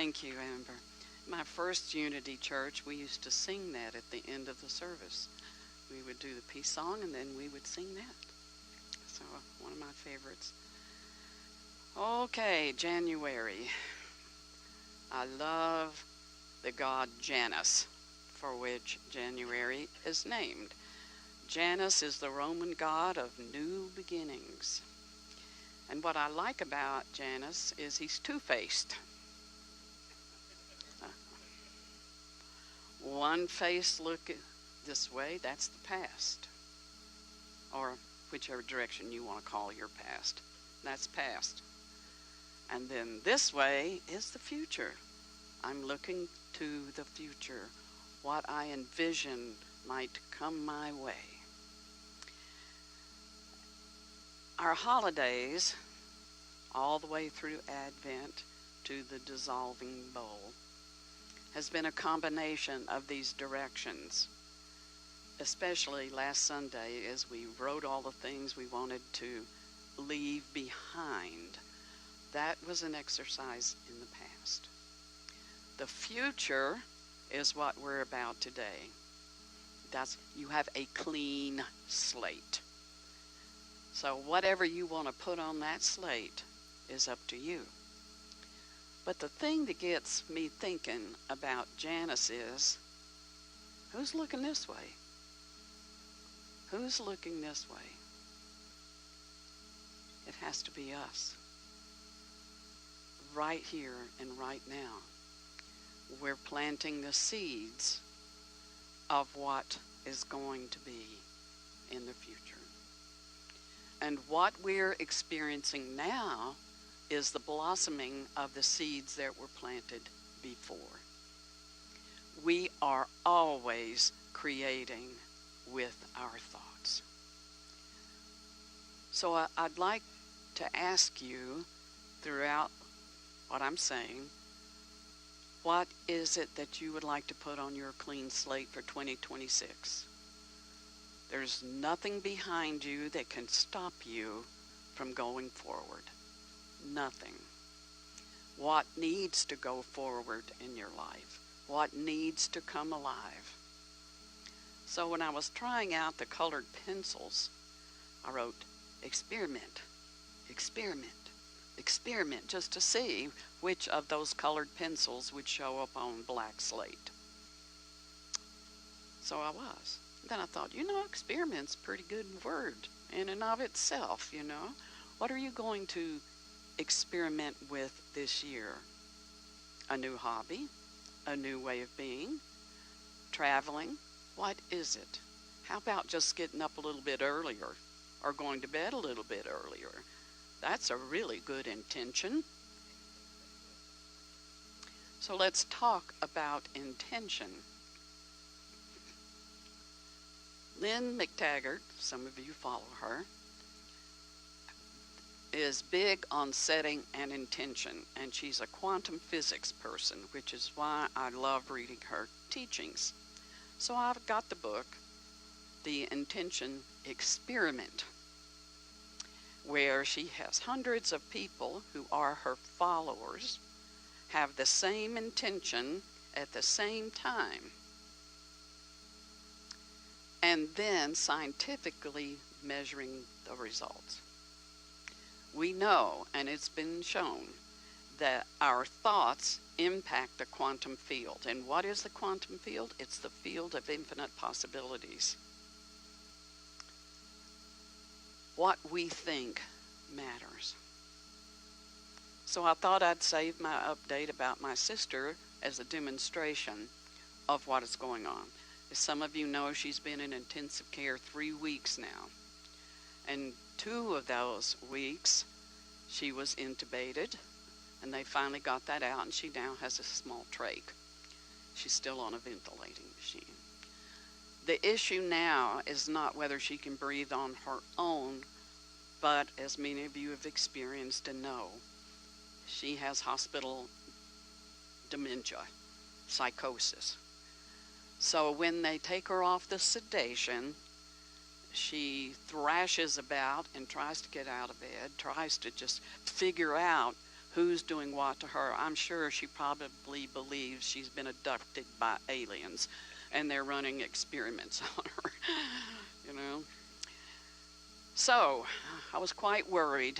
Thank you, Amber. My first Unity Church, we used to sing that at the end of the service. We would do the peace song and then we would sing that. So, one of my favorites. Okay, January. I love the god Janus, for which January is named. Janus is the Roman god of new beginnings. And what I like about Janus is he's two-faced. One face look this way, that's the past. Or whichever direction you want to call your past. That's past. And then this way is the future. I'm looking to the future, what I envision might come my way. Our holidays, all the way through Advent to the dissolving bowl, has been a combination of these directions, especially last Sunday as we wrote all the things we wanted to leave behind. That was an exercise in the past. The future is what we're about today. You have a clean slate. So whatever you want to put on that slate is up to you. But the thing that gets me thinking about Janus is, who's looking this way? Who's looking this way? It has to be us. Right here and right now. We're planting the seeds of what is going to be in the future. And what we're experiencing now is the blossoming of the seeds that were planted before. We are always creating with our thoughts. So I'd like to ask you throughout what I'm saying, what is it that you would like to put on your clean slate for 2026? There's nothing behind you that can stop you from going forward. Nothing. What needs to go forward in your life? What needs to come alive? So when I was trying out the colored pencils, I wrote, experiment, experiment, experiment, just to see which of those colored pencils would show up on black slate. So I was. Then I thought, experiment's a pretty good word in and of itself, What are you going to experiment with this year? A new hobby? A new way of being? Traveling? What is it? How about just getting up a little bit earlier or going to bed a little bit earlier? That's a really good intention. So let's talk about intention. Lynn McTaggart, some of you follow her, is big on setting an intention, and she's a quantum physics person, which is why I love reading her teachings. So I've got the book, The Intention Experiment, where she has hundreds of people who are her followers, have the same intention at the same time, and then scientifically measuring the results. We know, and it's been shown, that our thoughts impact the quantum field. And what is the quantum field? It's the field of infinite possibilities. What we think matters. So I thought I'd save my update about my sister as a demonstration of what is going on. As some of you know, she's been in intensive care 3 weeks now. And 2 of those weeks, she was intubated, and they finally got that out, and she now has a small trach. She's still on a ventilating machine. The issue now is not whether she can breathe on her own, but as many of you have experienced and know, she has hospital dementia, psychosis. So when they take her off the sedation, she thrashes about and tries to get out of bed, tries to just figure out who's doing what to her. I'm sure she probably believes she's been abducted by aliens and they're running experiments on her, you know. So I was quite worried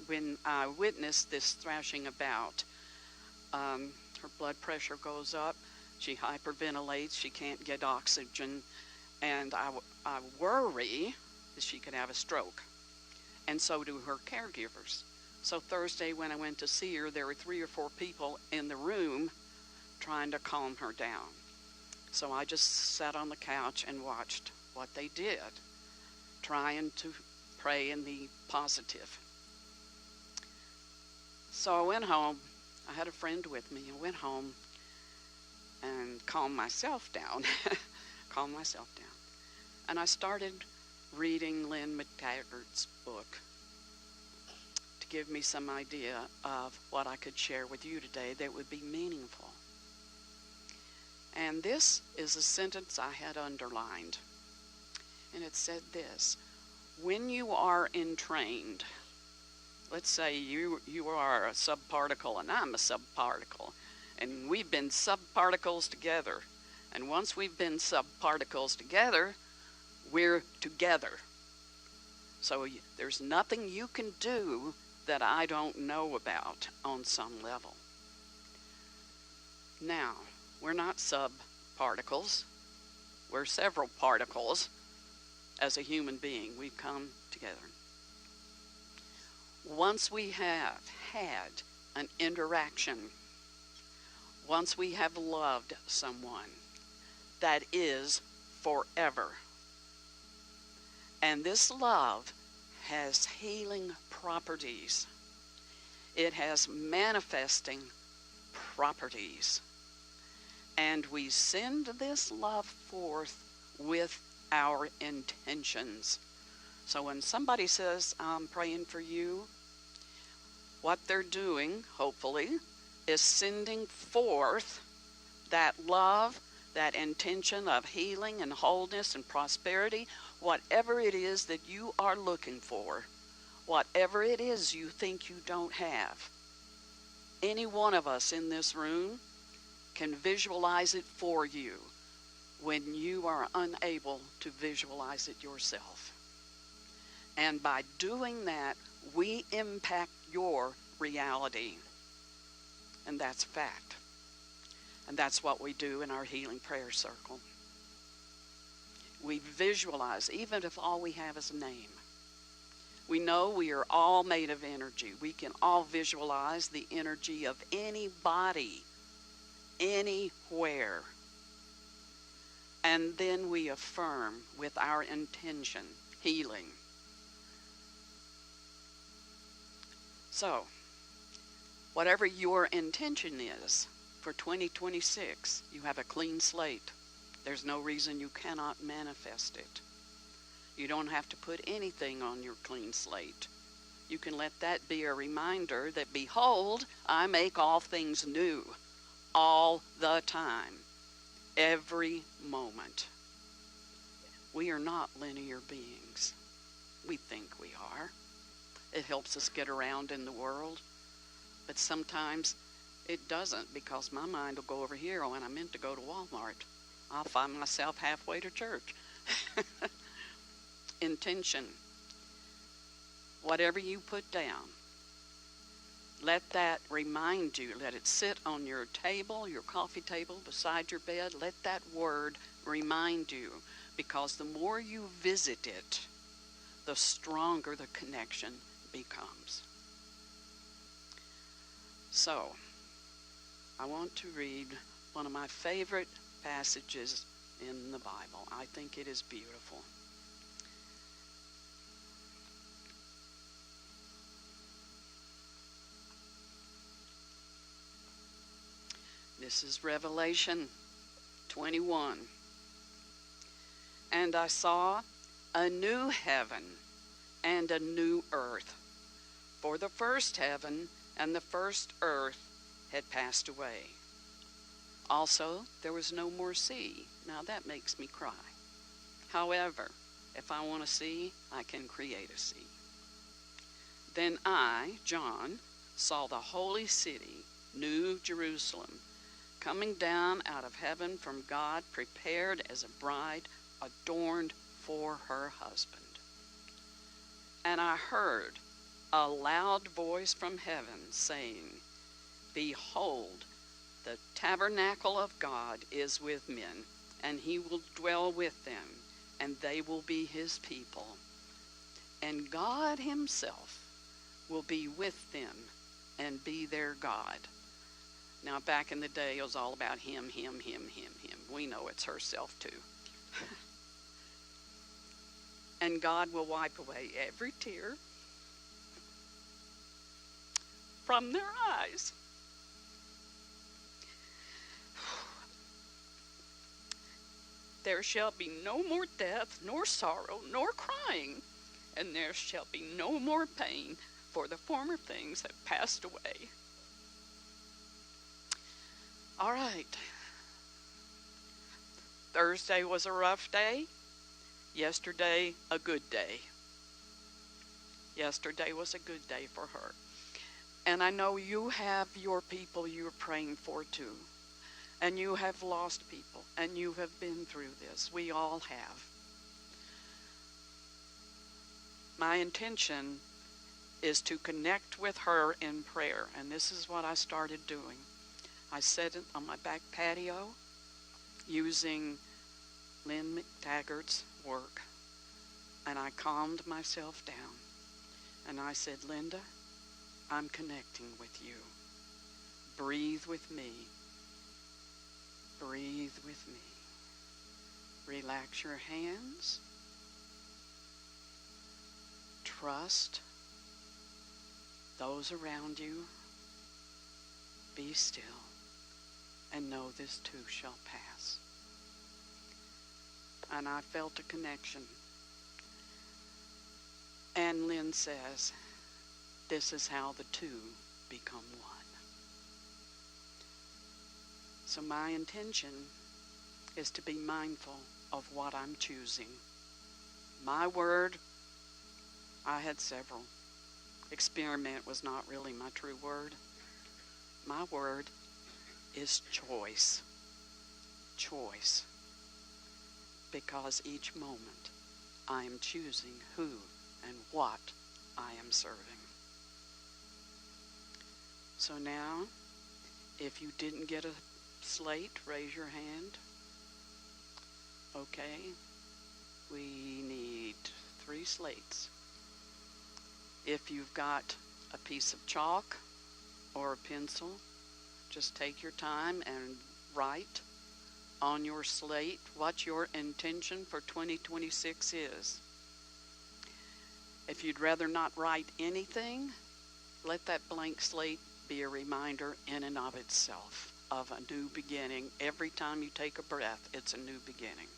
when I witnessed this thrashing about. Her blood pressure goes up, she hyperventilates, she can't get oxygen, and I worry that she could have a stroke. And so do her caregivers. So Thursday when I went to see her, there were 3 or 4 people in the room trying to calm her down. So I just sat on the couch and watched what they did, trying to pray in the positive. So I went home. I had a friend with me. I went home and calmed myself down. And I started reading Lynn McTaggart's book to give me some idea of what I could share with you today that would be meaningful. And this is a sentence I had underlined. And it said this: when you are entrained, let's say you are a subparticle and I'm a subparticle, and we've been subparticles together. And once we've been subparticles together, we're together. So there's nothing you can do that I don't know about on some level. Now, we're not subparticles. We're several particles. As a human being, we've come together. Once we have had an interaction, once we have loved someone, that is forever. And this love has healing properties. It has manifesting properties. And we send this love forth with our intentions. So when somebody says, I'm praying for you, what they're doing, hopefully, is sending forth that love, that intention of healing and wholeness and prosperity, whatever it is that you are looking for, whatever it is you think you don't have. Any one of us in this room can visualize it for you when you are unable to visualize it yourself. And by doing that, we impact your reality. And that's fact. And that's what we do in our healing prayer circle. We visualize, even if all we have is a name. We know we are all made of energy. We can all visualize the energy of anybody, anywhere. And then we affirm with our intention, healing. So, whatever your intention is for 2026, you have a clean slate. There's no reason you cannot manifest it. You don't have to put anything on your clean slate. You can let that be a reminder that, behold, I make all things new, all the time, every moment. We are not linear beings. We think we are. It helps us get around in the world, but sometimes it doesn't, because my mind will go over here when I meant to go to Walmart. I'll find myself halfway to church. Intention. Whatever you put down, let that remind you. Let it sit on your table, your coffee table, beside your bed. Let that word remind you, because the more you visit it, the stronger the connection becomes. So, I want to read one of my favorite passages in the Bible. I think it is beautiful. This is Revelation 21. And I saw a new heaven and a new earth, for the first heaven and the first earth had passed away. Also, there was no more sea. Now that makes me cry. However, if I want a sea, I can create a sea. Then I, John, saw the holy city, New Jerusalem, coming down out of heaven from God, prepared as a bride adorned for her husband. And I heard a loud voice from heaven saying, Behold, the tabernacle of God is with men, and he will dwell with them, and they will be his people. And God himself will be with them and be their God. Now, back in the day, it was all about him. We know it's herself, too. And God will wipe away every tear from their eyes. There shall be no more death, nor sorrow, nor crying, and there shall be no more pain, for the former things have passed away. All right. Thursday was a rough day. Yesterday, a good day. Yesterday was a good day for her. And I know you have your people you're praying for too. And you have lost people. And you have been through this. We all have. My intention is to connect with her in prayer. And this is what I started doing. I sat on my back patio using Lynn McTaggart's work. And I calmed myself down. And I said, Linda, I'm connecting with you. Breathe with me. Breathe with me. Relax your hands. Trust those around you. Be still and know this too shall pass. And I felt a connection. And Lynn says, this is how the two become one. So my intention is to be mindful of what I'm choosing. My word, I had several. Experiment was not really my true word. My word is choice. Choice. Because each moment I am choosing who and what I am serving. So now, if you didn't get a slate, raise your hand. Okay, we need 3 slates. If you've got a piece of chalk or a pencil, just take your time and write on your slate what your intention for 2026 is. If you'd rather not write anything, let that blank slate be a reminder in and of itself of a new beginning. Every time you take a breath, it's a new beginning.